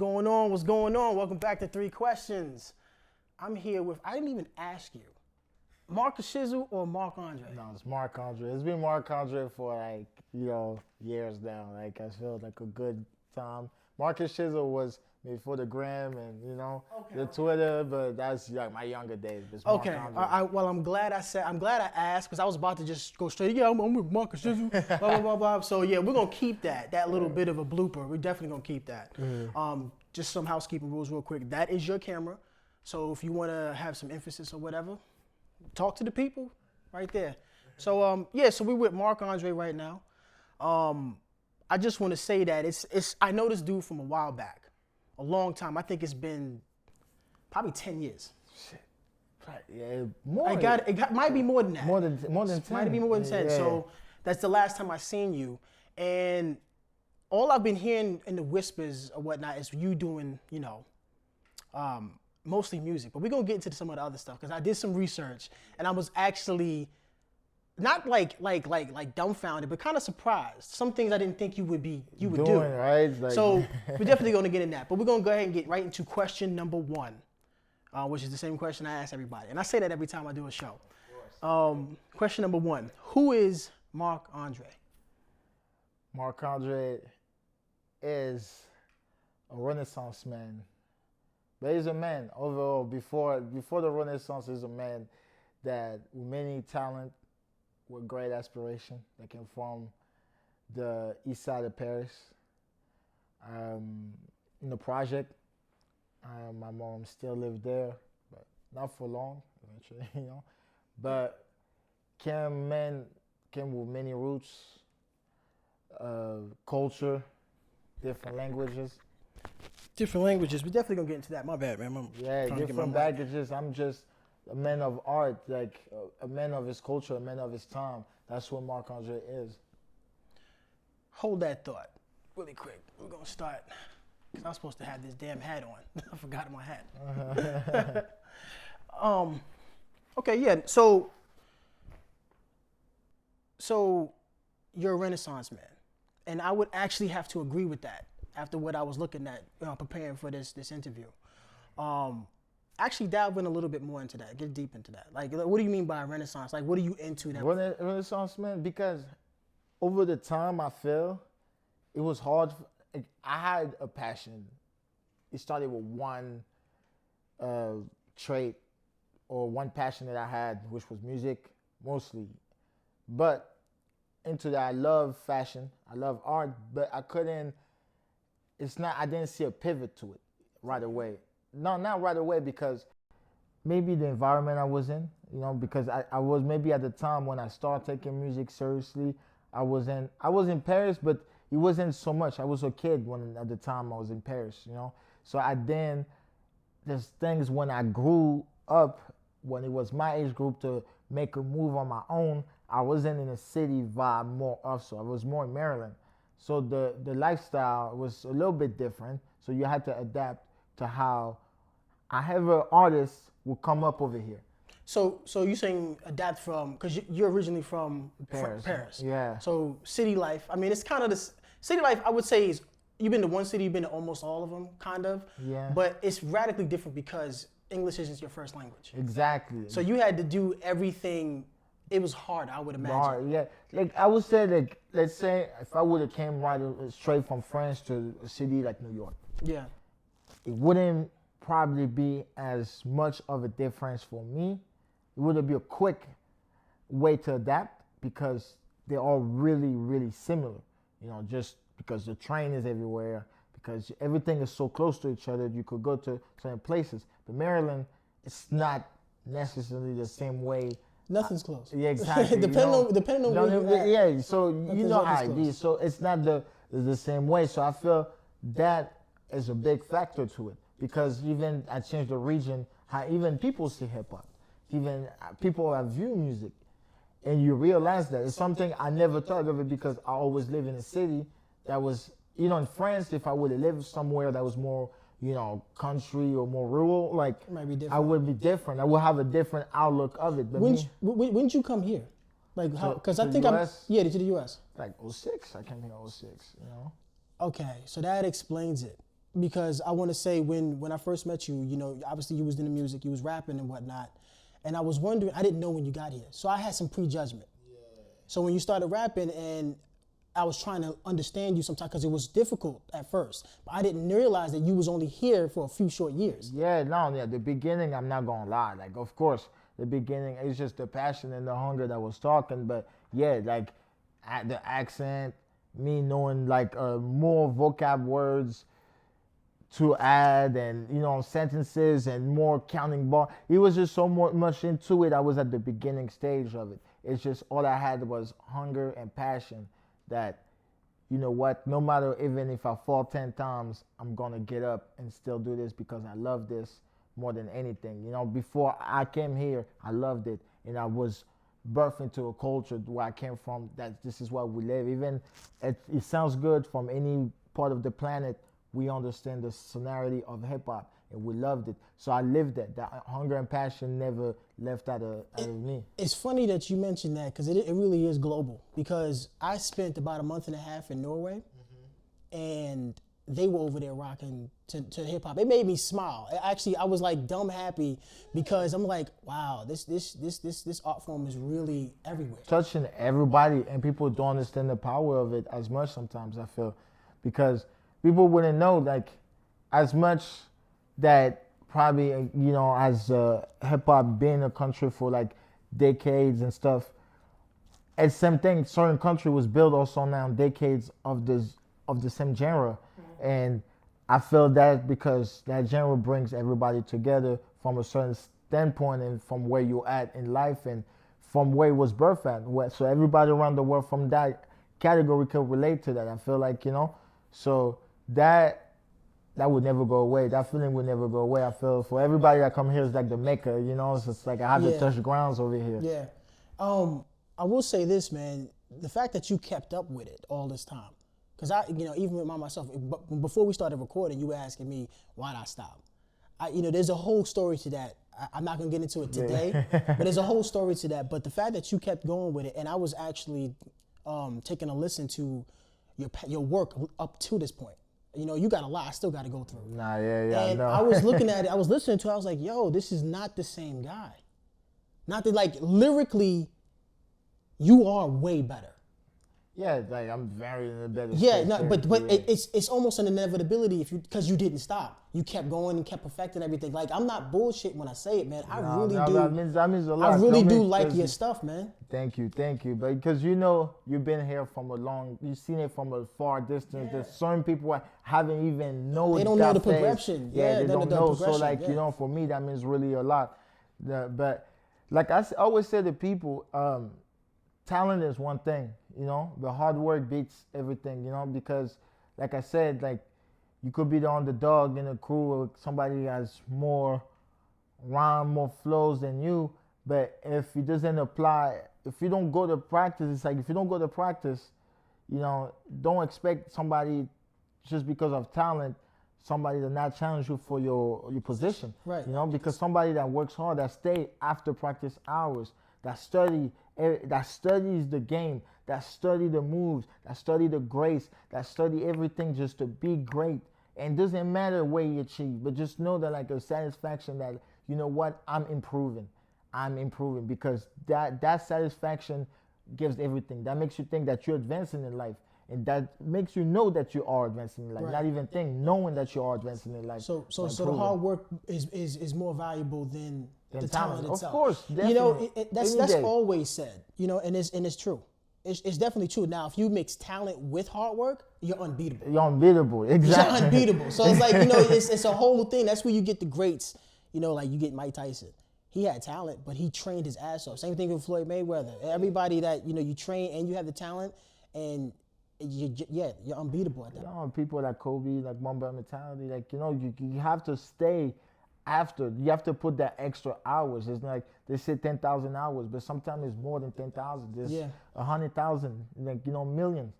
going on? What's going on? Welcome back to Three Questions. I'm here with, I didn't even ask you, Marc Shizzle or Marc Andre? No, it's Marc Andre. It's been Marc Andre for years now. Like I feel like a good time. Marcus Shizzle was before the gram and the Twitter, but that's like my younger days. It's Marc Andre. Well, I'm glad I asked because I was about to just go straight. Yeah, I'm with Marcus Shizzle. Blah blah blah blah. So yeah, we're gonna keep that little bit of a blooper. We're definitely gonna keep that. Mm-hmm. Just some housekeeping rules real quick. That is your camera. So if you want to have some emphasis or whatever, talk to the people right there. So so we're with Marc Andre right now. I just want to say that it's I know this dude from a while back, a long time. I think it's been probably 10 years. Shit. Yeah, more. It might be more than that. More than 10. Might be more than 10. Yeah. So that's the last time I seen you, and all I've been hearing in the whispers or whatnot is you doing, mostly music. But we're gonna get into some of the other stuff because I did some research and I was actually not like dumbfounded, but kind of surprised. Some things I didn't think you would do. Right? So we're definitely gonna get in that. But we're gonna go ahead and get right into question number one, which is the same question I ask everybody, and I say that every time I do a show. Question number one: who is Marc Andre? Marc Andre is a Renaissance man. But he's a man overall. Before the Renaissance, he's a man that with many talent, with great aspiration, that came from the east side of Paris. In the project, my mom still lived there, but not for long, eventually, But came with many roots, culture, different languages. Different languages. We're definitely gonna get into that. My bad, man. Different baggages. I'm just a man of art, like a man of his culture, a man of his time. That's what Marc Andre is. Hold that thought, really quick. We're gonna start. Cause I was supposed to have this damn hat on. I forgot my hat. Okay, yeah. So you're a Renaissance man, and I would actually have to agree with that. After what I was looking at, preparing for this interview, actually delve in a little bit more into that. Get deep into that. Like, what do you mean by Renaissance? Like, what are you into? That Renaissance man, because over the time I feel it was hard. I had a passion. It started with one trait or one passion that I had, which was music mostly. But into that, I love fashion. I love art, but I couldn't. I didn't see a pivot to it right away. No, not right away because maybe the environment I was in, because I was maybe at the time when I started taking music seriously, I was in Paris, but it wasn't so much. I was a kid at the time I was in Paris, So there's things when I grew up, when it was my age group to make a move on my own, I wasn't in a city vibe more also. I was more in Maryland. So the lifestyle was a little bit different. So you had to adapt to how however artists will come up over here. So you're saying adapt from, because you're originally from Paris. Yeah. So city life, I mean, it's kind of this, city life I would say is, you've been to one city, you've been to almost all of them, kind of. Yeah. But it's radically different because English isn't your first language. Exactly. So you had to do everything. It was hard, I would imagine. Hard, yeah. Like I would say, let's say if I would have came right straight from France to a city like New York, yeah, it wouldn't probably be as much of a difference for me. It would be a quick way to adapt because they're all really, really similar. Just because the train is everywhere, because everything is so close to each other, you could go to certain places. But Maryland, it's not necessarily the same way. Nothing's close. Yeah, exactly. depending on where you're at. Yeah, so you know how it is. So it's not the same way. So I feel that is a big factor to it because even I changed the region, how even people see hip hop, even people that view music, and you realize that it's something I never thought of it because I always live in a city that was, in France, if I would have lived somewhere that was more country or more rural, like I would be different. I would have a different outlook of it. But when did you come here? Like how? Because I think to the U.S. Like 06, I came here 06. Okay, so that explains it. because I want to say when I first met you, obviously you was in the music, you was rapping and whatnot, and I was wondering, I didn't know when you got here, so I had some prejudgment. Yeah. So when you started rapping, and I was trying to understand you sometimes because it was difficult at first, but I didn't realize that you was only here for a few short years. Yeah, no, yeah, the beginning, I'm not gonna lie. Like, of course, the beginning, it's just the passion and the hunger that was talking. But yeah, like, the accent, me knowing like more vocab words to add, and sentences and more counting bar. It was just so much into it. I was at the beginning stage of it. It's just all I had was hunger and passion. That, you know what, no matter even if I fall 10 times, I'm gonna get up and still do this because I love this more than anything. Before I came here, I loved it, and I was birthed into a culture where I came from, that this is what we live. Even it sounds good from any part of the planet. We understand the sonority of hip hop, and we loved it. So I lived it. That hunger and passion never left out of me. It's funny that you mentioned that because it really is global. Because I spent about a month and a half in Norway, and they were over there rocking to hip hop. It made me smile. Actually, I was like dumb happy because I'm like, wow, this art form is really everywhere. Touching everybody, and people don't understand the power of it as much sometimes, I feel, because people wouldn't know, like, as much that probably, as hip hop been in a country for like decades and stuff. It's same thing. Certain country was built also now decades of the same genre, and I feel that because that genre brings everybody together from a certain standpoint and from where you're at in life and from where it was birthed at. So everybody around the world from that category can relate to that. I feel like so that would never go away. That feeling would never go away. I feel for everybody that come here is like the Mecca, It's just like I have to touch grounds over here. Yeah. I will say this, man. The fact that you kept up with it all this time, because even with myself, before we started recording, you were asking me why'd I stop. There's a whole story to that. I'm not gonna get into it today, but there's a whole story to that. But the fact that you kept going with it, and I was actually taking a listen to your work up to this point. You got a lot I still got to go through. Nah, yeah, and no. I was looking at it, I was listening to it, I was like, yo, this is not the same guy. Not that, like, lyrically, you are way better. Yeah, like I'm very in a better Yeah, space. no, but it's almost an inevitability because you didn't stop. You kept going and kept perfecting everything. Like, I'm not bullshit when I say it, man. I really do. That means a lot. I really do like your stuff, man. Thank you. But because you've been here you've seen it from a far distance. Yeah. There's certain people who haven't even known. They don't know the progression. Yeah, they don't know. So like, for me, that means really a lot. But like I always say to people, talent is one thing, the hard work beats everything, because like I said, like you could be the underdog in a crew or somebody has more rhyme, more flows than you, but if it doesn't apply, if you don't go to practice, it's like if you don't go to practice, don't expect somebody just because of talent, somebody to not challenge you for your position, right? Because somebody that works hard, that stay after practice hours, that studies the game, that study the moves, that study the grace, that study everything just to be great. And it doesn't matter where you achieve, but just know that like a satisfaction that, I'm improving because that satisfaction gives everything. That makes you think that you're advancing in life. And that makes you know that you are advancing in life. Right. Not even knowing that you are advancing in life. So the hard work is more valuable than the talent itself. Of course, definitely. That's always said. And it's true. It's definitely true. Now, if you mix talent with hard work, you're unbeatable. You're unbeatable, exactly. You're unbeatable. So it's like it's a whole thing. That's where you get the greats. Like you get Mike Tyson. He had talent, but he trained his ass off. Same thing with Floyd Mayweather. Everybody that you train and you have the talent and you're unbeatable at that. People like Kobe, like Mamba mentality, like you have to stay after. You have to put that extra hours. It's like they say 10,000 hours, but sometimes it's more than 10,000. There's 100,000, like millions.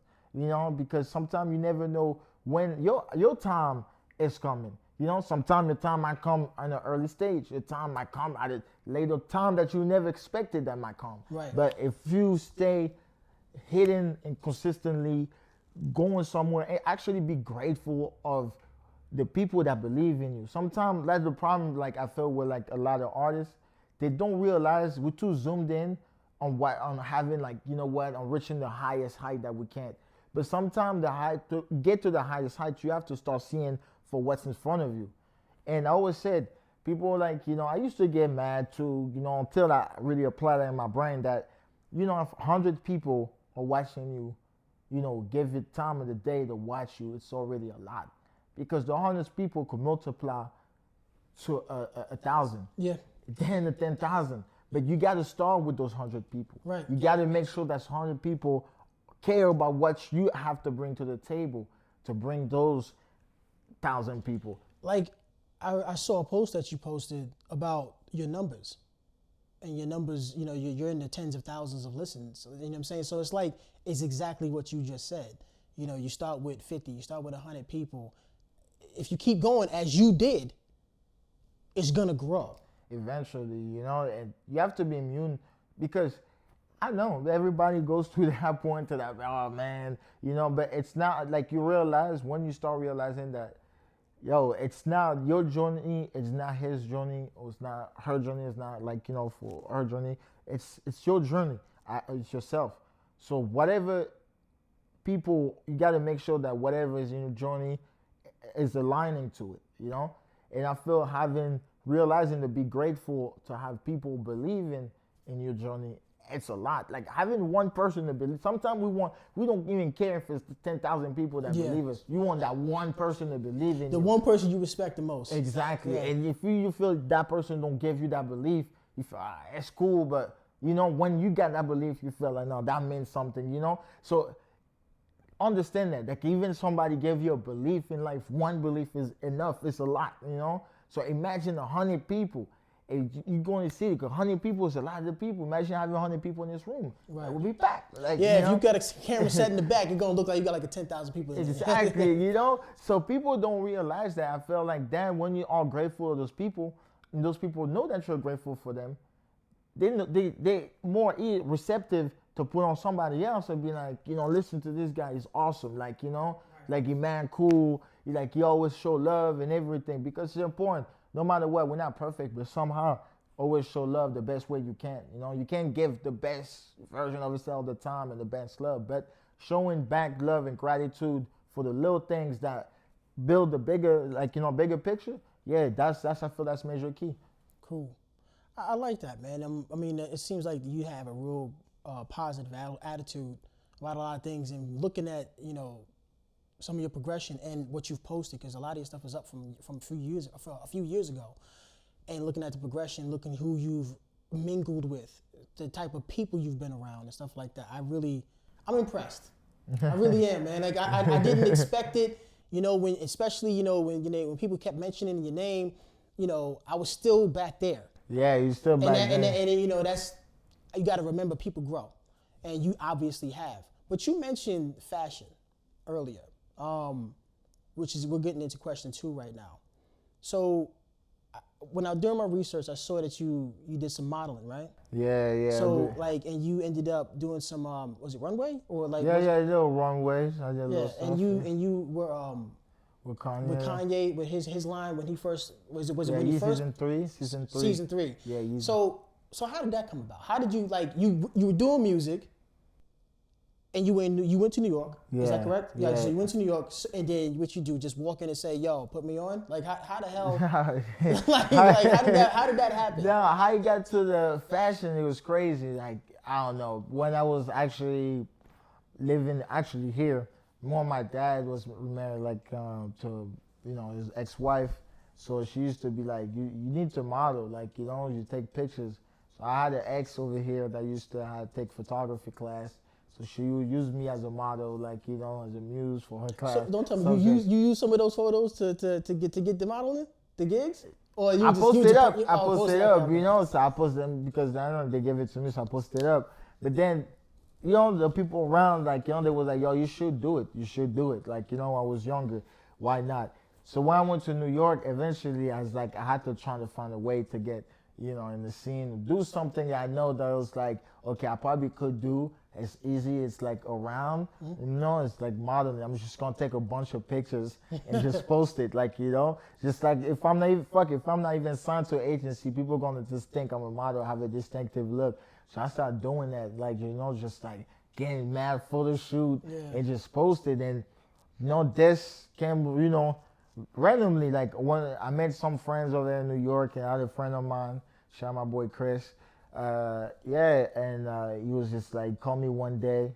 Because sometimes you never know when your time is coming. Sometimes your time might come in an early stage. Your time might come at a later time that you never expected that might come. Right. But if you stay hidden and consistently going somewhere and actually be grateful of the people that believe in you. Sometimes that's the problem. Like I feel with like a lot of artists, they don't realize we're too zoomed in on having like on reaching the highest height that we can. But sometimes to get to the highest height, you have to start seeing for what's in front of you. And I always said, people like I used to get mad too, until I really applied that in my brain that if 100 people are watching you, give it time of the day to watch you, it's already a lot. Because the 100 people could multiply to 1,000. Yeah. 10 to 10,000. But you got to start with those 100 people. Right. You got to make sure that 100 people care about what you have to bring to the table to bring those 1,000 people. Like, I saw a post that you posted about your numbers. And your numbers, you're in the tens of thousands of listens. You know what I'm saying? So it's exactly what you just said. You start with 50, you start with 100 people. If you keep going as you did, it's gonna grow. Eventually, and you have to be immune because I know everybody goes through that point to that, oh man, but it's not like you realize when you start realizing that, it's not your journey, it's not his journey, or it's not her journey, it's not like, for her journey, it's your journey, it's yourself. So whatever people, you got to make sure that whatever is in your journey is aligning to it, and I feel realizing to be grateful to have people believe in your journey, it's a lot. Like having one person to believe. Sometimes we don't even care if it's 10,000 people that believe us. You want that one person to believe in you. The one person you respect the most. Exactly. Yeah. And if you feel that person don't give you that belief, you feel it's cool, but when you got that belief, you feel like no, that means something. So understand that. Like even somebody gave you a belief in life, one belief is enough. It's a lot. So imagine 100 people. You're going to see it because 100 people is a lot of people. Imagine having 100 people in this room. Right. We'll be packed. Like, if you got a camera set in the back, you're going to look like you got like 10,000 people in there. Exactly, So people don't realize that. I feel like that when you are grateful to those people, and those people know that you're grateful for them, they more receptive to put on somebody else and be like, listen to this guy, he's awesome. Like, like he man cool. He always show love and everything because it's important. No matter what, we're not perfect, but somehow always show love the best way you can. You can't give the best version of yourself all the time and the best love, but showing back love and gratitude for the little things that build the bigger, bigger picture. Yeah, that's I feel that's major key. Cool. I like that, man. I mean, it seems like you have a real positive attitude about a lot of things, and looking at some of your progression and what you've posted, because a lot of your stuff is up from a few years ago, and looking at the progression, looking who you've mingled with, the type of people you've been around and stuff like that. I'm impressed. I really am, man. Like I didn't expect it. When people kept mentioning your name, I was still back there. Yeah, you're still back there. And that's, you got to remember, people grow, and you obviously have. But you mentioned fashion earlier. Which is, we're getting into question 2 right now. So during my research, I saw that you did some modeling, right? Yeah. So and you ended up doing some, was it runway or like? Yeah, little runways. I did little stuff. And you were with Kanye. With Kanye, with his line when he first was it when he first? Season 3. Yeah. So how did that come about? How did you you were doing music? And you went to New York, is that correct? Yeah. So you went to New York, and then what you do? Just walk in and say, "Yo, put me on." Like how the hell? How did that happen? No, how you got to the fashion? It was crazy. Like I don't know. When I was actually living here, my dad was married to his ex-wife, so she used to be like, you need to model, you take pictures. So I had an ex over here that used to take photography class. So she would use me as a model, as a muse for her class. So don't tell me you use some of those photos to get the modeling, the gigs, or you I posted it up. So I post them because I don't know, they gave it to me, so I posted it up. But then, the people around, they was like, yo, you should do it. You should do it. I was younger, why not? So when I went to New York, eventually I was like, I had to try to find a way to get, in the scene, do something that I know that was like, okay, I probably could do It's easy. It's like around. You know, it's like modern. I'm just gonna take a bunch of pictures and just post it. Like, you know, just like if I'm not even signed to an agency, people gonna just think I'm a model, have a distinctive look. So I started doing that. Like, you know, just like getting mad photo shoot and just post it. And you know, this came, you know, randomly. Like when I met some friends over there in New York, and I had a friend of mine, shout out my boy Chris. And he was just like, call me one day.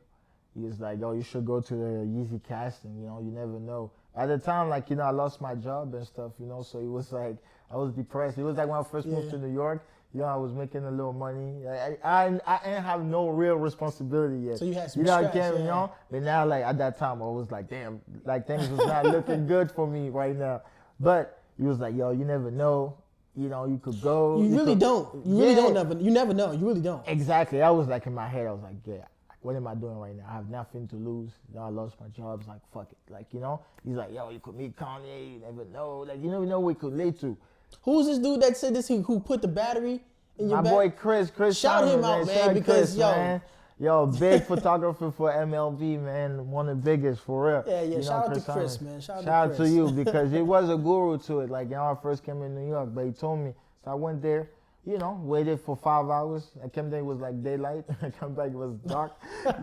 He was like, yo, you should go to the Yeezy casting, you know, you never know. At the time, like, you know, I lost my job and stuff, you know, so he was like, I was depressed. It was like when I first moved to New York, you know, I was making a little money. I didn't have no real responsibility yet. So you had some you know, stress, you know? But now, like, at that time, I was like, damn, like, things was not looking good for me right now. But he was like, yo, you never know. You know, you could go. You really don't. You really don't never. You never know. You really don't. Exactly. I was like in my head, I was like, yeah, what am I doing right now? I have nothing to lose. You know, I lost my job. It's like, fuck it. Like, you know, he's like, yo, you could meet Kanye. You never know. Like, you never know what it could lead to. Who's this dude that said this? Who put the battery in your My back? boy Chris. Shout him out, man, because Chris, man. Yo, big photographer for MLB, man. One of the biggest, for real. Yeah, you know, shout out to Chris, man. Shout out to to you, because he was a guru to it. Like, you know, I first came in New York, but he told me. So I went there, you know, waited for 5 hours. I came there, it was like daylight. I come back, it was dark.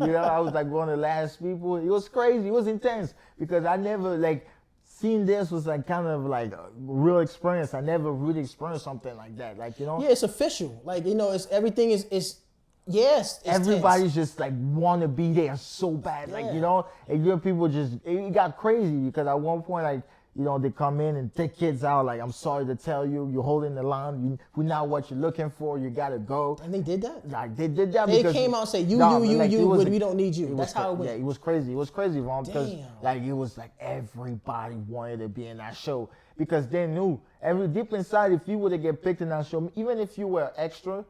You know, I was like one of the last people. It was crazy. It was intense because I never, like, seeing this was like kind of like a real experience. I never really experienced something like that. Like, you know. Yeah, it's official. Like, you know, it's everything is yes. Everybody's tense. just like want to be there so bad. Yeah. Like, you know, and your people just, it got crazy because at one point, like, you know, they come in and take kids out. Like, I'm sorry to tell you, you're holding the line. We're not what you're looking for. You gotta go. And they did that. Like, they did that. They came out and said, you, but we don't need you. That's how it went. Yeah, it was crazy. It was crazy, Ron, because Damn. like it was like everybody wanted to be in that show because they knew deep inside, if you were to get picked in that show, even if you were extra,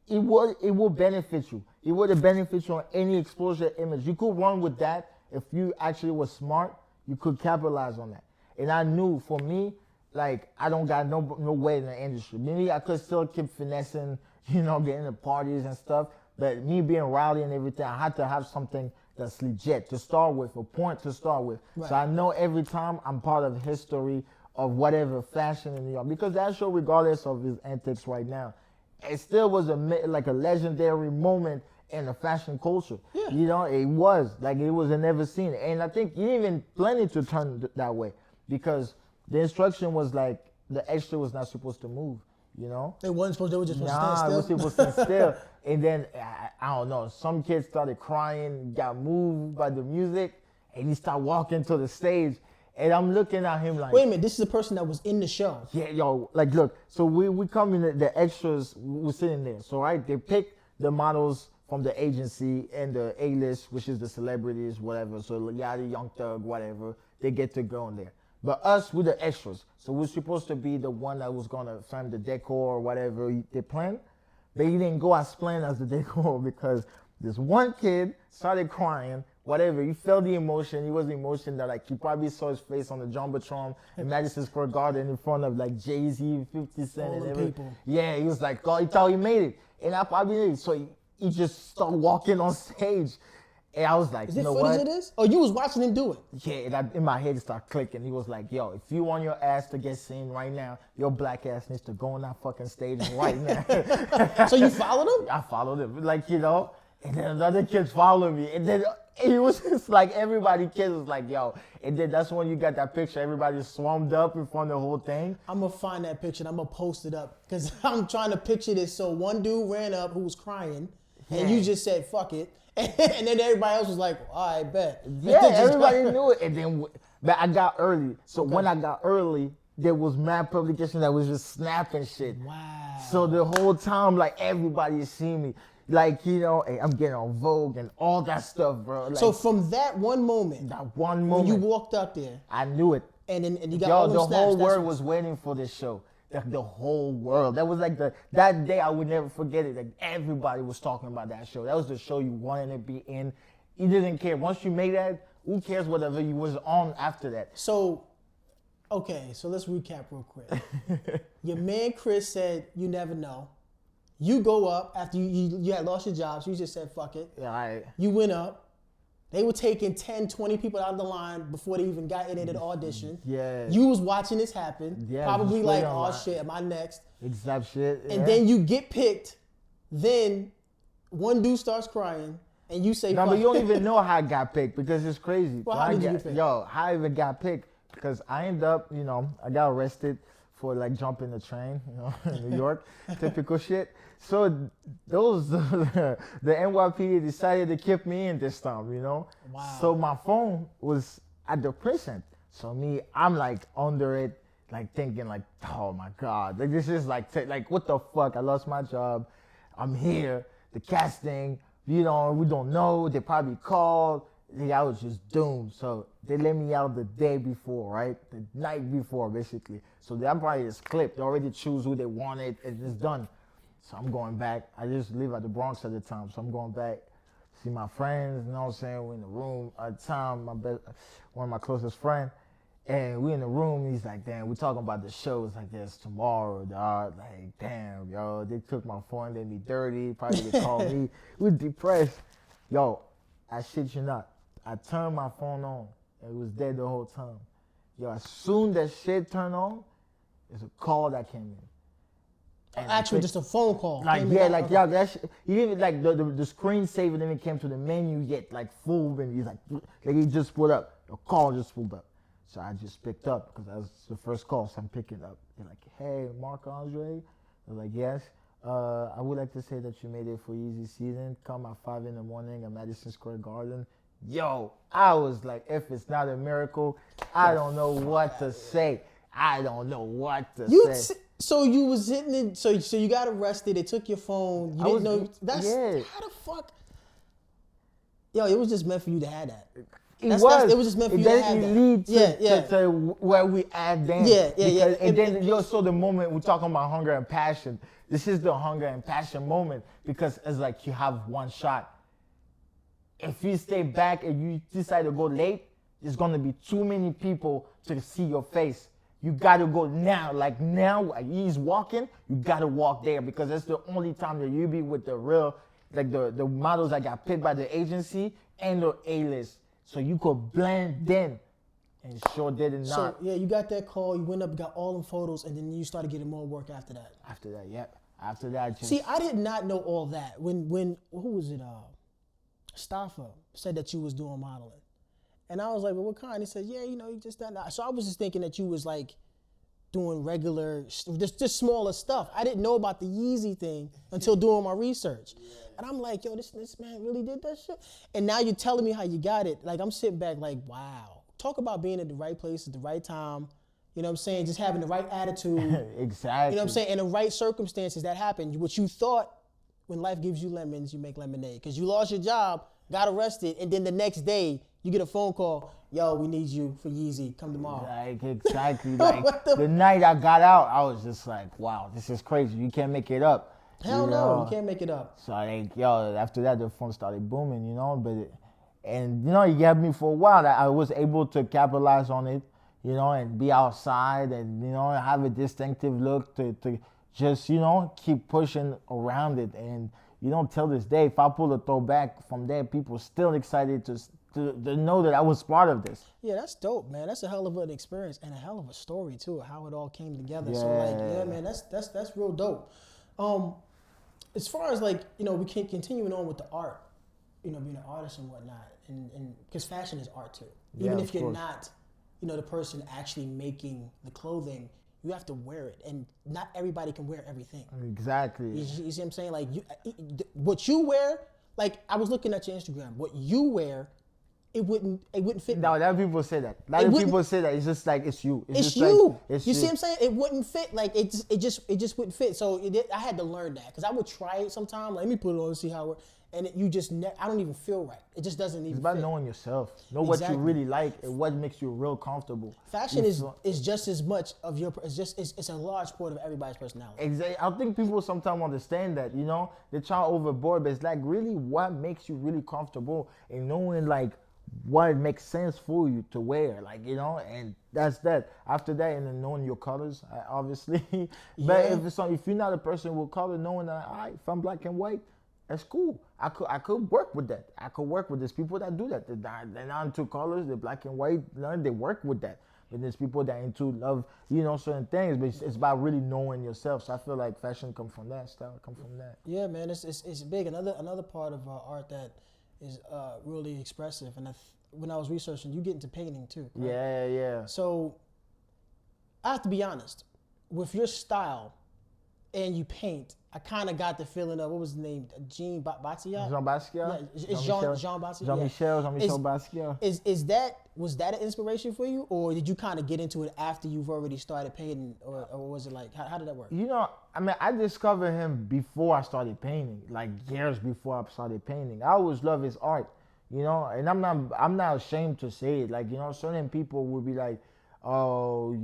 it would benefit you. It would have benefited you on any exposure image. You could run with that if you actually were smart. You could capitalize on that. And I knew for me, like, I don't got no way in the industry. Maybe I could still keep finessing, you know, getting to parties and stuff. But me being rowdy and everything, I had to have something that's legit to start with, a point to start with. Right. So I know every time I'm part of history of whatever fashion in New York. Because that show, regardless of his antics right now, it still was a legendary moment in the fashion culture. Yeah. You know, it was. Like, it was a never seen. And I think you even planned it to turn that way. Because the instruction was like the extra was not supposed to move, you know? They wasn't supposed. They were just supposed to stand still. It was supposed to stand still. And then I don't know. Some kids started crying, got moved by the music, and he started walking to the stage. And I'm looking at him like, wait a minute, this is the person that was in the show. Yeah, yo, like look. So we come in, the extras were sitting there. So right, they pick the models from the agency and the A-list, which is the celebrities, whatever. So Yachty, Young Thug, whatever. They get to go in there. But us, we're the extras. So we're supposed to be the one that was going to film the decor or whatever they planned. But he didn't go as planned as the decor because this one kid started crying, whatever. He felt the emotion. He was the emotion that, like, you probably saw his face on the Jumbotron in Madison Square Garden in front of, like, Jay-Z, 50 Cent, and everything. People. Yeah, he was like, oh, he thought he made it. And I probably did. So he just started walking on stage. And I was like, is you know what? Is it footage of this? Oh, you was watching him do it? Yeah, in my head it started clicking. He was like, yo, if you want your ass to get seen right now, your black ass needs to go on that fucking stage right now. So you followed him? I followed him. Like, you know, and then another kids followed me. And then it was just like kids was like, yo. And then that's when you got that picture. Everybody swarmed up in front of the whole thing. I'm going to find that picture and I'm going to post it up. Because I'm trying to picture this. So one dude ran up who was crying. And you just said, fuck it. And then everybody else was like, all right, bet. Yeah, everybody knew it. And then, but I got early. So when I got early, there was mad publication that was just snapping shit. Wow. So the whole time, like, everybody is seeing me. Like, you know, hey, I'm getting on Vogue and all that stuff, bro. Like, so from that one moment, when you walked up there, I knew it. And you got all them snaps. The whole world was waiting for this show. The whole world. That was like that day I would never forget it. Like, everybody was talking about that show. That was the show you wanted to be in. You didn't care. Once you made that, who cares whatever you was on after that? So, okay, so let's recap real quick. Your man Chris said, you never know. You go up after you had lost your job, so you just said, fuck it. Yeah, You went up. They were taking 10, 20 people out of the line before they even got in there to audition. Yeah. You was watching this happen. Yeah, Probably just like, wait oh online. shit, am I next? Exact shit. And yeah. then you get picked. Then one dude starts crying, and you say, No, fuck but you don't it. even know how I got picked because it's crazy. Well, how did you get picked? Yo, how I even got picked? Because I ended up, I got arrested for like jumping the train, in New York, typical shit. So those, the NYPD decided to keep me in this time, Wow. So my phone was at the prison. So I'm like under it, like thinking like, oh my God, like this is like what the fuck? I lost my job. I'm here. The casting, we don't know. They probably called. I was just doomed. So they let me out the day before, right? The night before, basically. So I'm probably just clipped. They already choose who they wanted, and it's done. So I'm going back. I just live at the Bronx at the time, so I'm going back, see my friends. You know what I'm saying? We're in the room at the time. One of my closest friends. And we in the room, he's like, damn, we're talking about the show. It's like, this tomorrow, dog. Like, damn, yo, they took my phone, did me dirty. Probably they called me. We're depressed. Yo, I shit you not. I turned my phone on. It was dead the whole time. Yo, as soon as shit turned on, there's a call that came in. And Actually, just a phone call. like, Came yeah, in, like, okay. yo, that shit, you even, like, the screensaver, then it came to the menu, yet, like, full, and he's like he just pulled up. Your call just pulled up. So I just picked up because that was the first call, so I'm picking up. They're like, hey, Marc Andre? I was like, yes. I would like to say that you made it for Yeezy season. Come at 5 in the morning at Madison Square Garden. Yo, I was like, if it's not a miracle, I don't know what to say. I don't know what to say. So you was hitting it. So you got arrested. They took your phone. You didn't know. That's yeah. how the fuck. Yo, it was just meant for you to have that. It was just meant for you to have that. Lead Yeah. to where we at then. Yeah. And then you saw the moment we're talking about hunger and passion. This is the hunger and passion moment because it's like you have one shot. If you stay back and you decide to go late, there's gonna be too many people to see your face. You gotta go now. Like now, he's walking, you gotta walk there because that's the only time that you be with the real, like the models that got picked by the agency and the A-list. So you could blend in, and sure did it not. So yeah, you got that call. You went up, got all them photos, and then you started getting more work after that. After that, yep. After that, just See, I did not know all that. When who was it? Staffa said that you was doing modeling, and I was like, well, what kind? He said, yeah, you just done that. So I was just thinking that you was like doing regular, just smaller stuff. I didn't know about the Yeezy thing until doing my research. And I'm like, yo, this man really did that shit? And now you're telling me how you got it. Like, I'm sitting back like, wow. Talk about being at the right place at the right time. You know what I'm saying? Just having the right attitude. exactly. You know what I'm saying? And the right circumstances that happened. What you thought, when life gives you lemons, you make lemonade. Because you lost your job, got arrested, and then the next day, you get a phone call, yo, we need you for Yeezy, come tomorrow. Like, exactly. Like, the night I got out, I was just like, wow, this is crazy. You can't make it up. Hell no, you can't make it up. So, like, yo, after that, the phone started booming, it got me for a while. I was able to capitalize on it, and be outside and, have a distinctive look to just, keep pushing around it. And, till this day, if I pull a throwback from there, people are still excited to know that I was part of this. Yeah, that's dope, man. That's a hell of an experience and a hell of a story too, how it all came together. Yeah. So man, that's real dope. As far as we can continuing on with the art, being an artist and whatnot, and because fashion is art too. Even if you're not, the person actually making the clothing, you have to wear it, and not everybody can wear everything. Exactly. You see what I'm saying? Like what you wear, like I was looking at your Instagram, what you wear, it wouldn't fit. No, a lot of people say that. A lot of people say that. It's just like it's you. It's you. You see what I'm saying? It wouldn't fit. Like it just wouldn't fit. So I had to learn that because I would try it sometime. Like, let me put it on and see how it works. And I don't even feel right. It just doesn't even. It's about fit. knowing yourself. Know what you really like and what makes you real comfortable. Fashion is just as much of your. It's a large part of everybody's personality. Exactly. I think people sometimes understand that. They try overboard, but it's like really what makes you really comfortable and knowing like what makes sense for you to wear, like, you know, and that's that. After that, and then knowing your colors, obviously. But Yeah. if you're not a person with color, knowing that, all right, if I'm black and white, that's cool. I could work with that. I could work with this. People that do that. They're not into colors. They're black and white. They work with that. But there's people that into love, you know, certain things. But it's about really knowing yourself. So I feel like fashion come from that. Style come from that. Yeah, man, it's big. Another part of art that is really expressive. And when I was researching, you get into painting too. Right? Yeah, yeah. So I have to be honest, with your style, and you paint, I kind of got the feeling of, what was the name? Jean Basquiat? Jean Basquiat? Yeah, it's Jean Basquiat. Jean-Michel Basquiat. Was that an inspiration for you, or did you kind of get into it after you've already started painting, or was it like, how did that work? You know, I mean, I discovered him before I started painting, like years before I started painting. I always love his art, you know, and I'm not ashamed to say it. Like, you know, certain people would be like, oh,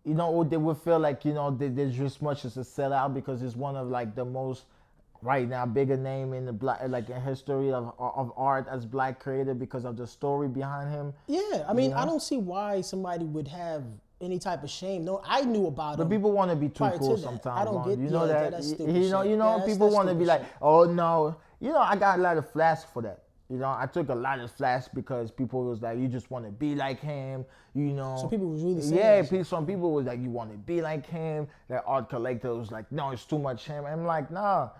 or they would feel like, you know, they're just much as a sellout because it's one of like the most right now bigger name in the black, like in history of art as black creator because of the story behind him. Yeah, I mean, I don't see why somebody would have any type of shame. No, I knew about him. But people want to be too cool that. sometimes. I don't get, you know yeah, that. that's stupid You shit. know, Yeah, people want to be like, shit. oh no. You know, I got a lot of flash for that. You know, I took a lot of flash because people was like, you just want to be like him, you know. So people was really saying some people was like, you want to be like him. That art collector was like, no, it's too much him. I'm like, nah.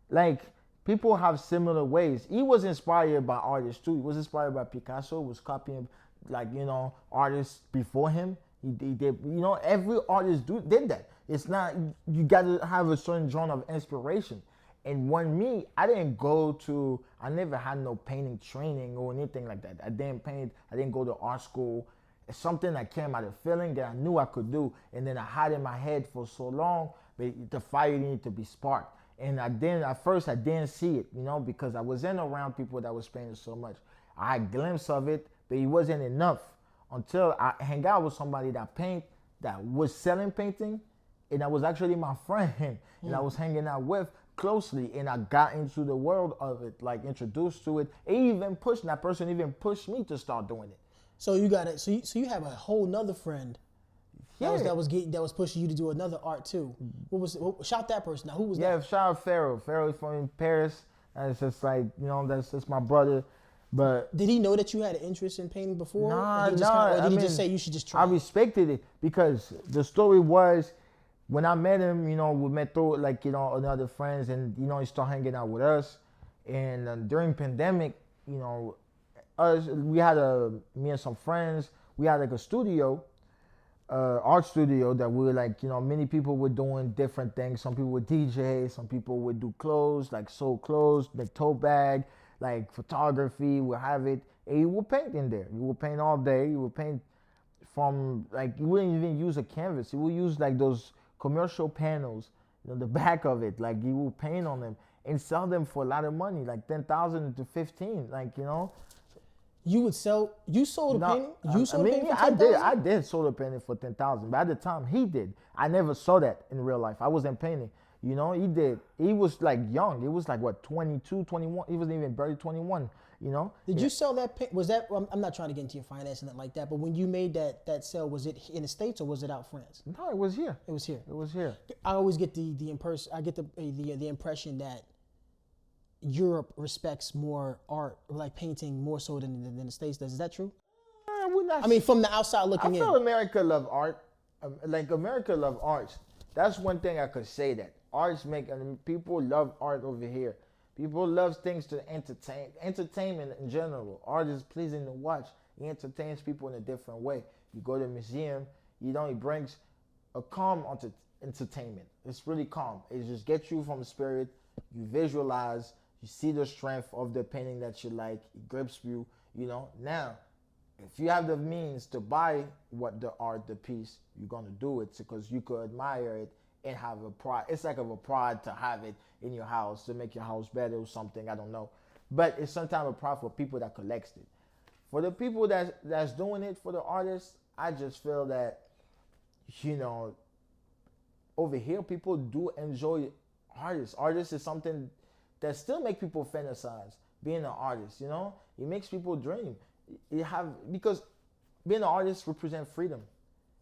Like, people have similar ways. He was inspired by artists too. He was inspired by Picasso, was copying, like, you know, artists before him. He did, you know, every artist did that. It's not, you got to have a certain genre of inspiration. And when me, I never had no painting training or anything like that. I didn't paint, I didn't go to art school. It's something that came out of feeling that I knew I could do. And then I had in my head for so long, but the fire needed to be sparked. And at first I didn't see it, you know, because I wasn't around people that was painting so much. I had a glimpse of it, but it wasn't enough until I hang out with somebody that was selling painting, and that was actually my friend, and I was hanging out with closely, and I got into the world of it, like introduced to it. That person even pushed me to start doing it. So you got it. So you have a whole nother friend. Yeah. That was pushing you to do another art too. Shout that person. Now, who was that? Yeah, shout out Pharaoh. Pharaoh's from Paris. And it's just like, you know, that's my brother. But did he know that you had an interest in painting before? Nah. Or did he just say you should just try? I respected it because the story was, when I met him, you know, we met through, like, you know, other friends, and, you know, he started hanging out with us. And during pandemic, you know, me and some friends, we had like a studio, art studio that we were like, you know, many people were doing different things. Some people would DJ, some people would do clothes, like sew clothes, like tote bag, like photography, we'll have it. And you will paint in there. You will paint all day. You will paint from, like, you wouldn't even use a canvas. You will use like those commercial panels, you know, the back of it. Like, you will paint on them and sell them for a lot of money, like 10,000 to 15, like, you know. You sold a painting? You sold a painting for I 10,000? did sold a painting for 10,000. But at the time he did. I never saw that in real life. I wasn't painting. You know, he did. He was like young. He was like, what, 22, 21? He wasn't even barely 21, you know? Did you sell that paint? Was that, I'm not trying to get into your finance and that like that, but when you made that sale, was it in the States or was it out France? No, it was here. It was here. It was here. I always get the impression that Europe respects more art, like painting, more so than the States does. Is that true? I mean, from the outside looking in. I feel America love art. Like, America love arts. That's one thing I could say, that arts people love art over here. People love things to entertain. Entertainment in general. Art is pleasing to watch. It entertains people in a different way. You go to a museum, you know, it brings a calm onto entertainment. It's really calm. It just gets you from the spirit. You visualize. You see the strength of the painting that you like. It grips you, you know. Now, if you have the means to buy the piece, you're going to do it because you could admire it and have a pride. It's like a pride to have it in your house, to make your house better or something. I don't know. But it's sometimes a pride for people that collects it. For the people that's doing it, for the artists, I just feel that, you know, over here, people do enjoy artists. Artists is something that still make people fantasize being an artist, you know? It makes people dream. it have because being an artist represents freedom.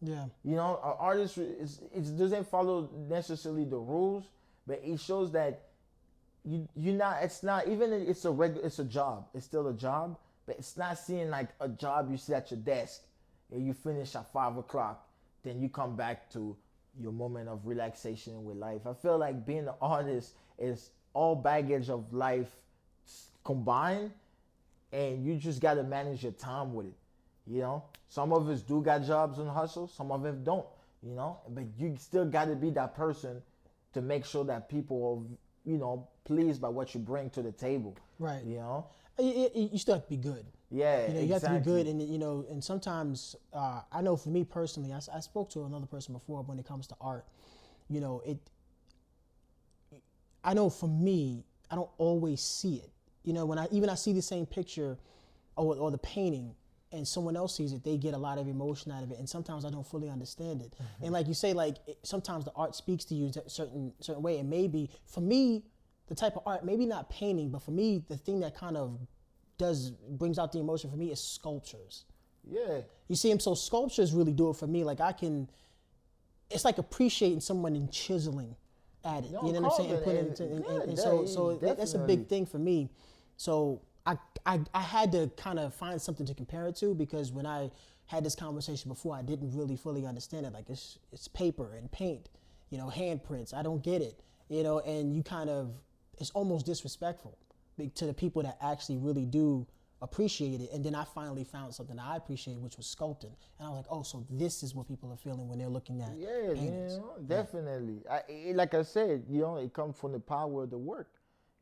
Yeah. You know, an artist it doesn't follow necessarily the rules, but it shows that you not. It's not even it's a regular. It's a job. It's still a job, but it's not seeing like a job you sit at your desk and you finish at 5 o'clock, then you come back to your moment of relaxation with life. I feel like being an artist is all baggage of life combined, and you just got to manage your time with it. You know, some of us do got jobs and hustle, some of us don't. You know, but you still got to be that person to make sure that people are, pleased by what you bring to the table. Right. You know, you still have to be good. Yeah, you have to be good, and and sometimes I know for me personally, I spoke to another person before when it comes to art. I know for me, I don't always see it. When I see the same picture or the painting, and someone else sees it, they get a lot of emotion out of it, and sometimes I don't fully understand it. Mm-hmm. And like you say, sometimes the art speaks to you in a certain way, and maybe for me, the type of art, maybe not painting, but for me, the thing that kind of brings out the emotion for me is sculptures. Yeah. You see, so sculptures really do it for me. It's like appreciating someone and chiseling at it. You know what I'm saying? So that's a big thing for me. So I had to kind of find something to compare it to, because when I had this conversation before, I didn't really fully understand it. Like it's paper and paint, handprints. I don't get it, and you kind of, it's almost disrespectful to the people that actually really do appreciate it. And then I finally found something that I appreciate, which was sculpting. And I was like, oh, so this is what people are feeling when they're looking at paintings. Definitely. Like I said, it comes from the power of the work.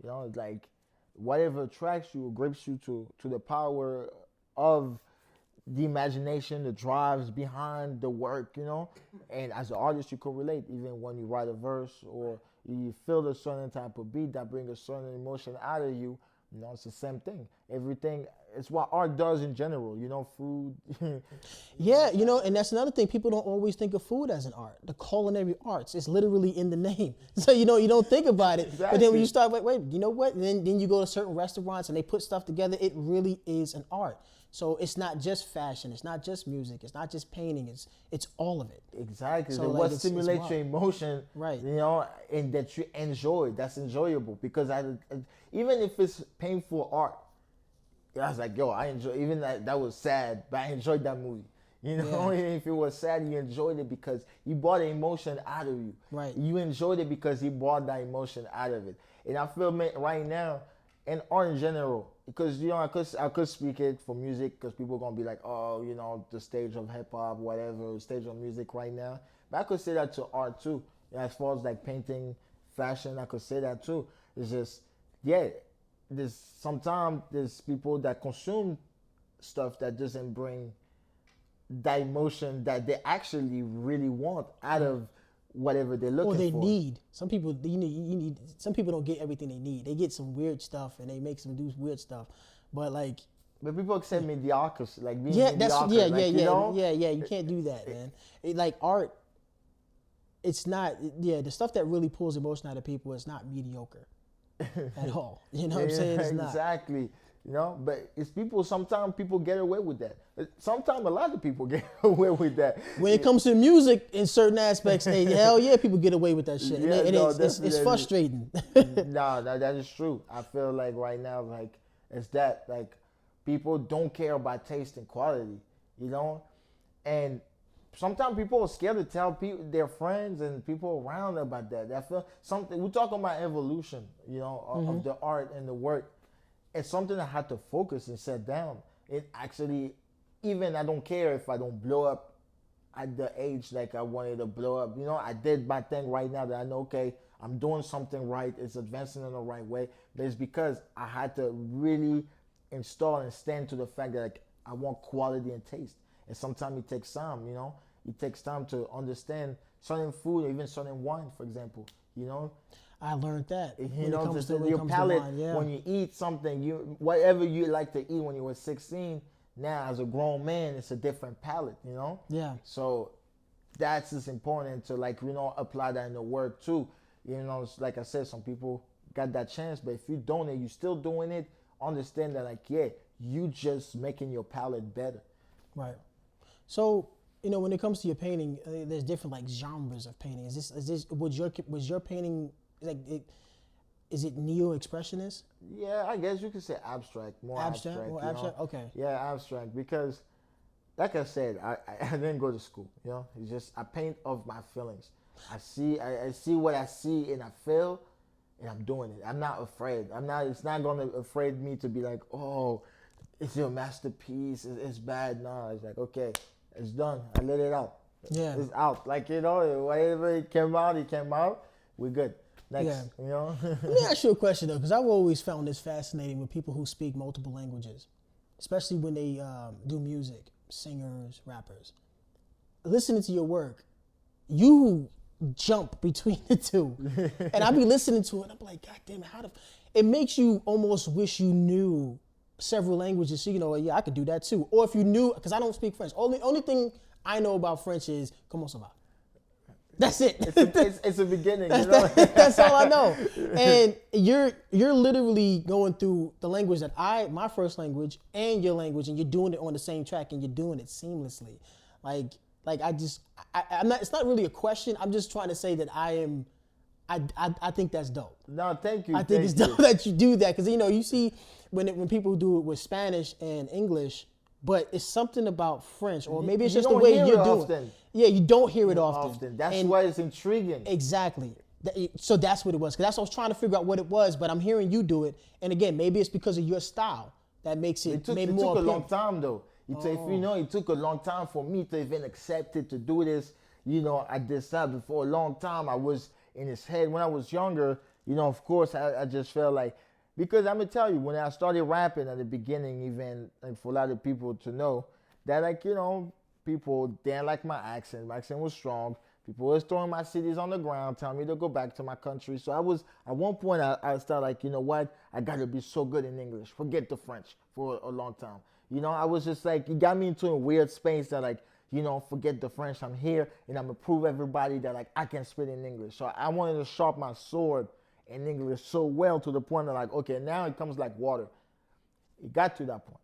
It's like whatever attracts you or grips you to the power of the imagination, the drives behind the work, And as an artist, you can relate, even when you write a verse or you feel a certain type of beat that brings a certain emotion out of you. It's the same thing. Everything, it's what art does in general, food. Yeah, and that's another thing. People don't always think of food as an art. The culinary arts, it's literally in the name. So, you don't think about it. Exactly. But then when you start, wait, you know what? And then you go to certain restaurants and they put stuff together. It really is an art. So it's not just fashion. It's not just music. It's not just painting. It's all of it. Exactly. So what stimulates your emotion, right? And that you enjoy. That's enjoyable, because even if it's painful art, I was like, yo, I enjoy. Even that was sad, but I enjoyed that movie. Even if it was sad, you enjoyed it because you brought the emotion out of you. Right. You enjoyed it because you brought that emotion out of it. And I feel right now, and art in general, because I could speak it for music, because people are gonna be like, oh, the stage of hip hop, whatever, stage of music right now. But I could say that to art too. As far as like painting, fashion, I could say that too. It's just, sometimes there's people that consume stuff that doesn't bring that emotion that they actually really want out of whatever they're looking for. Or they need. Some people, some people don't get everything they need. They get some weird stuff and they make them do weird stuff. But people accept mediocrity, like being mediocre. Yeah. You can't do that, man. Like art, it's not. Yeah, the stuff that really pulls emotion out of people is not mediocre at all. You know what I'm saying? It's not. Exactly. But it's people. Sometimes people get away with that. Sometimes a lot of people get away with that. When it comes to music, in certain aspects, hell yeah, people get away with that shit. It's frustrating. No, that is true. I feel like right now, it's that people don't care about taste and quality, and sometimes people are scared to tell their friends and people around about that. I feel something. We're talking about evolution, of the art and the work. It's something I had to focus and set down. It actually, even I don't care if I don't blow up at the age like I wanted to blow up. I did my thing right now that I know, okay, I'm doing something right. It's advancing in the right way. But it's because I had to really install and stand to the fact that I want quality and taste. And sometimes it takes time, It takes time to understand certain food, even certain wine, for example, I learned that. Just your palate, when you eat something, whatever you like to eat when you were 16, now as a grown man, it's a different palate, Yeah. So that's just important to apply that in the work too. Like I said, some people got that chance, but if you don't and you still doing it, understand that You just making your palette better. Right. So, when it comes to your painting, there's different like genres of painting. Was your painting like is it neo-expressionist? Yeah, I guess you could say abstract, more abstract. More you know? abstract. Okay. Yeah, abstract, because like I said, I didn't go to school. It's just I paint of my feelings. I see what I see and I feel, and I'm doing it. I'm not afraid. It's not gonna afraid me to be like, oh, it's your masterpiece. It's bad. No, it's like, okay, it's done. I let it out. Yeah. It's out. Like, whatever it came out. We're good. Next, Yeah. Let me ask you a question though, because I've always found this fascinating with people who speak multiple languages, especially when they do music, singers, rappers. Listening to your work, you jump between the two, and I be listening to it. I'm like, God damn it, it makes you almost wish you knew several languages. So yeah, I could do that too. Or if you knew, because I don't speak French. Only thing I know about French is comment ça va. That's it. It's a beginning. That's all I know. And you're literally going through the language that my first language and your language, and you're doing it on the same track, and you're doing it seamlessly. Like I'm not. It's not really a question. I'm just trying to say that I think that's dope. No, thank you. I think it's dope that you do that, because you see when people do it with Spanish and English, but it's something about French, or maybe it's just the way you're doing it. Yeah, you don't hear it often. That's why it's intriguing. Exactly. So that's what it was. Because that's what I was trying to figure out what it was, but I'm hearing you do it. And again, maybe it's because of your style that makes it maybe more. It took a long time though. It took a long time for me to even accept it, to do this. I decided for a long time. I was in his head when I was younger. Of course, I just felt like, because I'm gonna tell you, when I started rapping at the beginning, even like for a lot of people to know that, like, people didn't like my accent. My accent was strong. People was throwing my CDs on the ground, telling me to go back to my country. So at one point, I started like, you know what? I gotta be so good in English. Forget the French for a long time. I was just like, it got me into a weird space that like, forget the French. I'm here and I'm gonna prove everybody that like I can spit in English. So I wanted to sharpen my sword in English so well, to the point that like, okay, now it comes like water. It got to that point.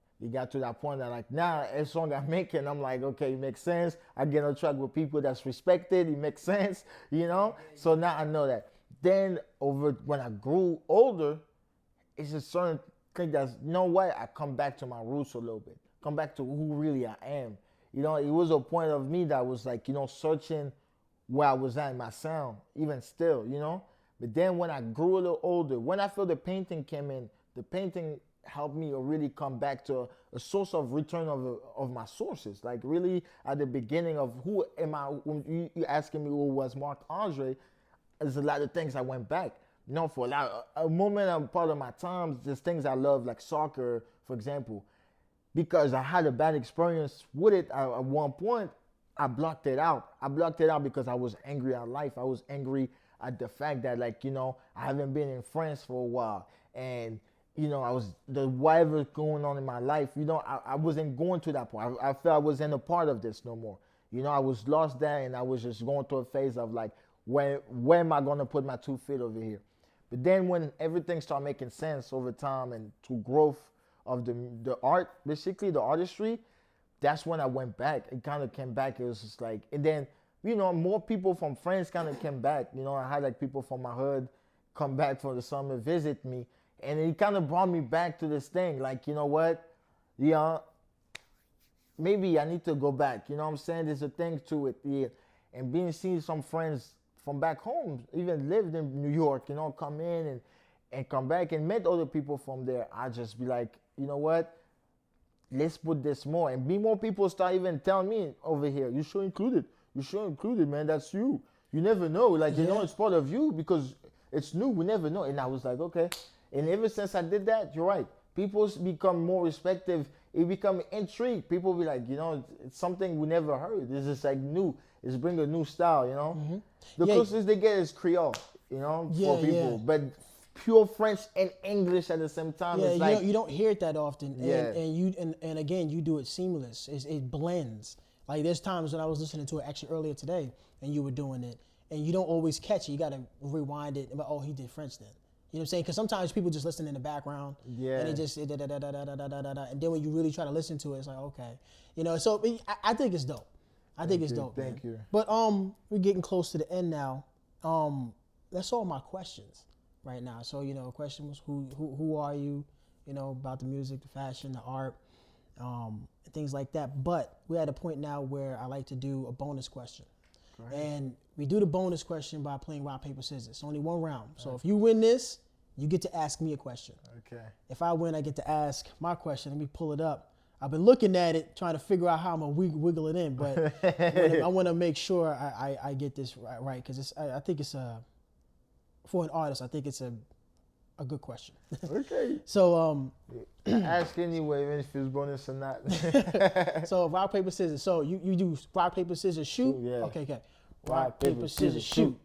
That like, now every song I make, and I'm like, okay, it makes sense. I get on track with people that's respected. It makes sense, So now I know that. Then when I grew older, it's a certain thing that's, I come back to my roots a little bit. Come back to who really I am. It was a point of me that was like, searching where I was at in my sound, even still, But then when I grew a little older, when I feel the painting came in, the painting helped me really come back to a source of return of my sources. Like really at the beginning of who am I, when you asking me who was Marc Andre, there's a lot of things I went back. For a moment of part of my times, there's things I love, like soccer, for example. Because I had a bad experience with it at one point, I blocked it out. Because I was angry at life. I was angry at the fact that, like, I haven't been in France for a while. And, I was, whatever's going on in my life, I wasn't going to that point. I felt I wasn't a part of this no more. I was lost there, and I was just going through a phase of like, where am I going to put my 2 feet over here? But then when everything started making sense over time and through growth of the art, basically the artistry, that's when I went back. It kind of came back. It was just like, and then, more people from France kind of came back. I had like people from my hood come back for the summer, visit me. And it kind of brought me back to this thing. Like, you know what? Maybe I need to go back. You know what I'm saying? There's a thing to it. Yeah. And seeing some friends from back home, even lived in New York, come in and come back and met other people from there. I just be like, you know what? Let's put this more. And more people start even telling me over here, you should include it. You should include it, man. That's you. You never know. Like, it's part of you because it's new. We never know. And I was like, okay. And ever since I did that, you're right. People become more respective. It become intrigued. People be like, it's something we never heard. It's just like new. It's bring a new style, Mm-hmm. The closest they get is Creole, for people. But pure French and English at the same time. Yeah, it's like, you don't hear it that often. Yeah. And again, you do it seamless. It blends. Like there's times when I was listening to it actually earlier today, and you were doing it, and you don't always catch it. You got to rewind it. Oh, he did French then. You know what I'm saying? Because sometimes people just listen in the background. Yeah. And they just da da da da da da da da da. And then when you really try to listen to it, it's like, okay. You know, so I think it's dope. I think it's dope. Thank you. But we're getting close to the end now. That's all my questions right now. So, you know, the question was who are you? You know, about the music, the fashion, the art, things like that. But we're at a point now where I like to do a bonus question. And we do the bonus question by playing rock, paper, scissors. It's only one round. So if you win this, you get to ask me a question. Okay. If I win, I get to ask my question. Let me pull it up. I've been looking at it, trying to figure out how I'm going to wiggle it in. But I want to make sure I get this right. Because I think it's for an artist, I think it's a good question. Okay. So ask anyway, even if it's bonus or not. so rock, paper, scissors. So you do rock, paper, scissors, shoot? Yeah. Okay. Rock, paper, scissors, shoot.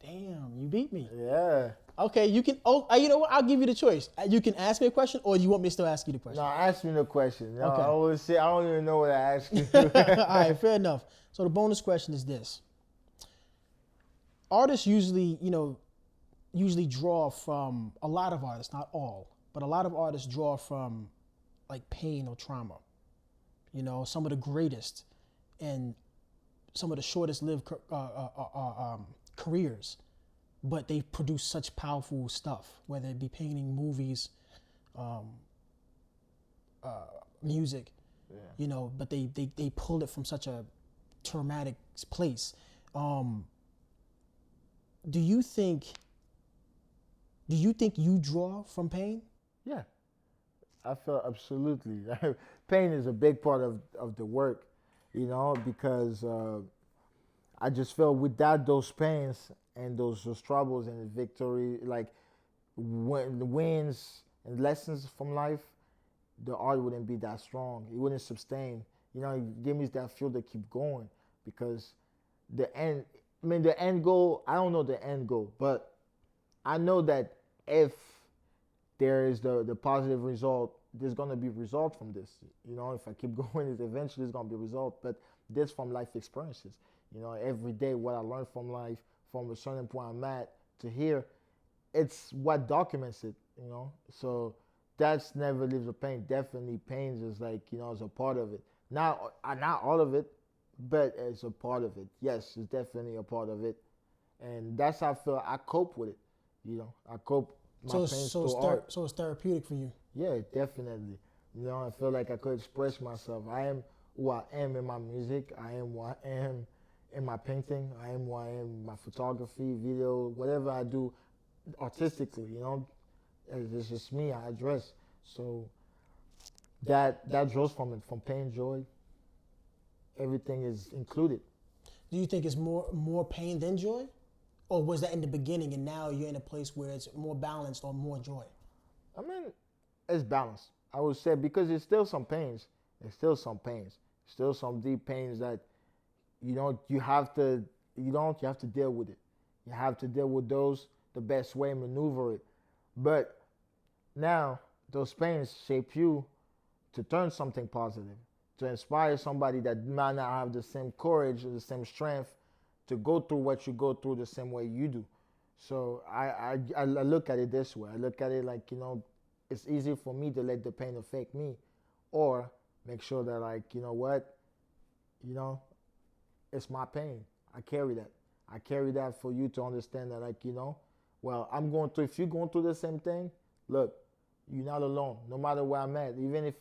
Damn, you beat me. Yeah. Okay, you can. Oh, you know what? I'll give you the choice. You can ask me a question, or you want me to still ask you the question? No, ask me the question. No, Okay. I always say I don't even know what to ask you. All right, fair enough. So the bonus question is this: artists usually draw from, a lot of artists, not all, but a lot of artists draw from like pain or trauma. You know, some of the greatest and some of the shortest lived careers, but they produce such powerful stuff, whether it be painting, movies, music, you know, but they pulled it from such a traumatic place. Do you think you draw from pain? Yeah, I feel absolutely. Pain is a big part of the work, you know, because I just feel without those pains and those troubles and the victory, like when the wins and lessons from life, the art wouldn't be that strong. It wouldn't sustain. You know, it gives me that fuel to keep going, because the end goal, I don't know the end goal, but I know that if there is the positive result, there's going to be result from this. You know, if I keep going, eventually it's going to be result. But this from life experiences. You know, every day what I learn from life, from a certain point I'm at to here, it's what documents it, you know. So that's never leaves a pain. Definitely pain is like, you know, it's a part of it. Not all of it, but it's a part of it. Yes, it's definitely a part of it. And that's how I feel I cope with it. You know, I cope my pains through art. So it's therapeutic for you. Yeah, definitely. You know, I feel like I could express myself. I am who I am in my music. I am who I am in my painting. I am who I am in my photography, video, whatever I do artistically, you know. It's just me, I dress. So that draws from it, from pain, joy. Everything is included. Do you think it's more pain than joy? Or was that in the beginning and now you're in a place where it's more balanced or more joy? I mean, it's balanced. I would say, because there's still some pains. There's still some pains. Still some deep pains that you have to deal with it. You have to deal with those the best way, maneuver it. But now those pains shape you to turn something positive, to inspire somebody that might not have the same courage or the same strength to go through what you go through the same way you do. So I look at it this way. I look at it like, you know, it's easy for me to let the pain affect me, or make sure that, like, you know what, you know, it's my pain. I carry that. I carry that for you to understand that, like, you know, well, if you're going through the same thing, look, you're not alone. No matter where I'm at, even if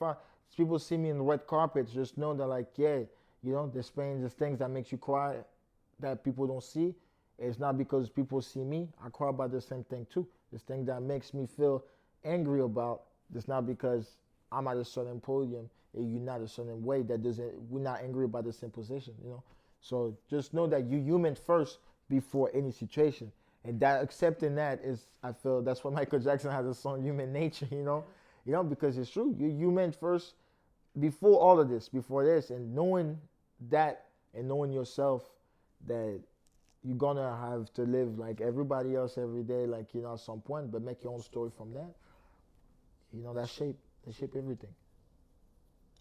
people see me in the red carpet, just know that, like, yeah, you know, there's pain, there's things that makes you cry that people don't see. It's not because people see me. I cry about the same thing too. This thing that makes me feel angry about, it's not because I'm at a certain podium and you're not a certain way. We're not angry about the same position, you know. So just know that you're human first before any situation. And that accepting that is, I feel that's why Michael Jackson has a song, Human Nature, you know, because it's true. You're human first before all of this, before this, and knowing that and knowing yourself, that you're gonna have to live like everybody else every day, like, you know, at some point, but make your own story from that. You know, that shape everything.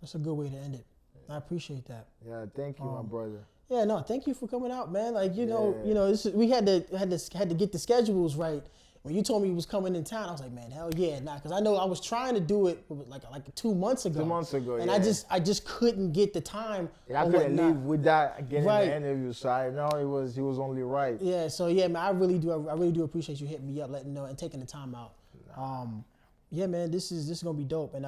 That's a good way to end it. I appreciate that. Yeah, thank you, my brother. Yeah, no, thank you for coming out, man. Like, we had to get the schedules right when you told me you was coming in town, I was like, man, hell yeah, nah, because I know I was trying to do it like 2 months ago. 2 months ago, and yeah. I just couldn't get the time. And I couldn't leave without getting Right. the interview, so I know he was only right. Yeah, so yeah, man, I really do appreciate you hitting me up, letting me know, and taking the time out. Yeah, man, this is gonna be dope, and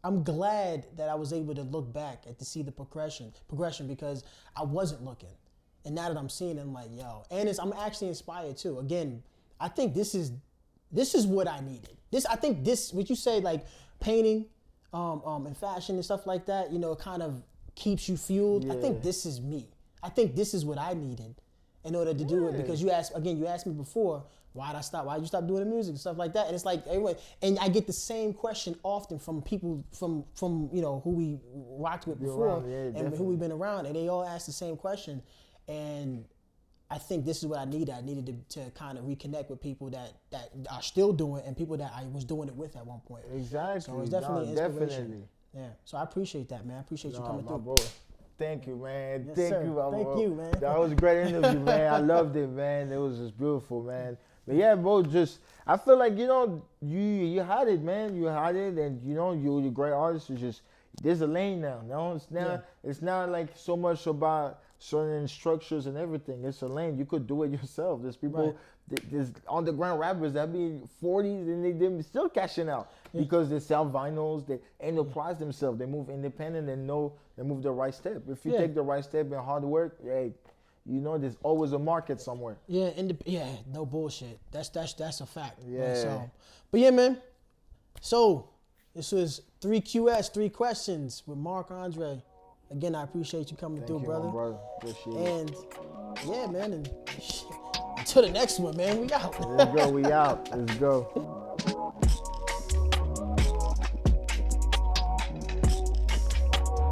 I'm glad that I was able to look back and to see the progression because I wasn't looking. And now that I'm seeing it, I'm like, yo. And I'm actually inspired too. Again, I think this is what I needed. I think what you say, like painting, and fashion and stuff like that, it kind of keeps you fueled. Yeah. I think this is me. I think this is what I needed in order to do it, because you asked me before, why'd you stop doing the music and stuff like that? And it's like everyone, and I get the same question often from people from who we rocked with before, and who we've been around, and they all ask the same question. And I think this is what I needed. I needed to kind of reconnect with people that are still doing it, and people that I was doing it with at one point. Exactly. So it's definitely inspiration. Definitely. Yeah. So I appreciate that, man. I appreciate you coming through. Bro. Thank you, man. Yes, Thank sir. you, Thank you, man. That was a great interview, man. I loved it, man. It was just beautiful, man. But yeah, bro, I feel like, you had it, man. You had it, and you're a great artist. It's just, there's a lane now. It's not like so much about certain structures and everything. It's a lane. You could do it yourself. There's people, there's underground rappers that be 40s and they're still cashing out because they sell vinyls, they enterprise themselves, they move independent and know they move the right step. If you take the right step and hard work, hey, there's always a market somewhere. Yeah, no bullshit. That's a fact. Yeah. Man, so, but yeah, man. So this was 3QS, 3 questions with Marc Andre. Again, I appreciate you coming through, brother. My brother. Appreciate it. And yeah, man. And until the next one, man. We out. Let's go. We out. Let's go.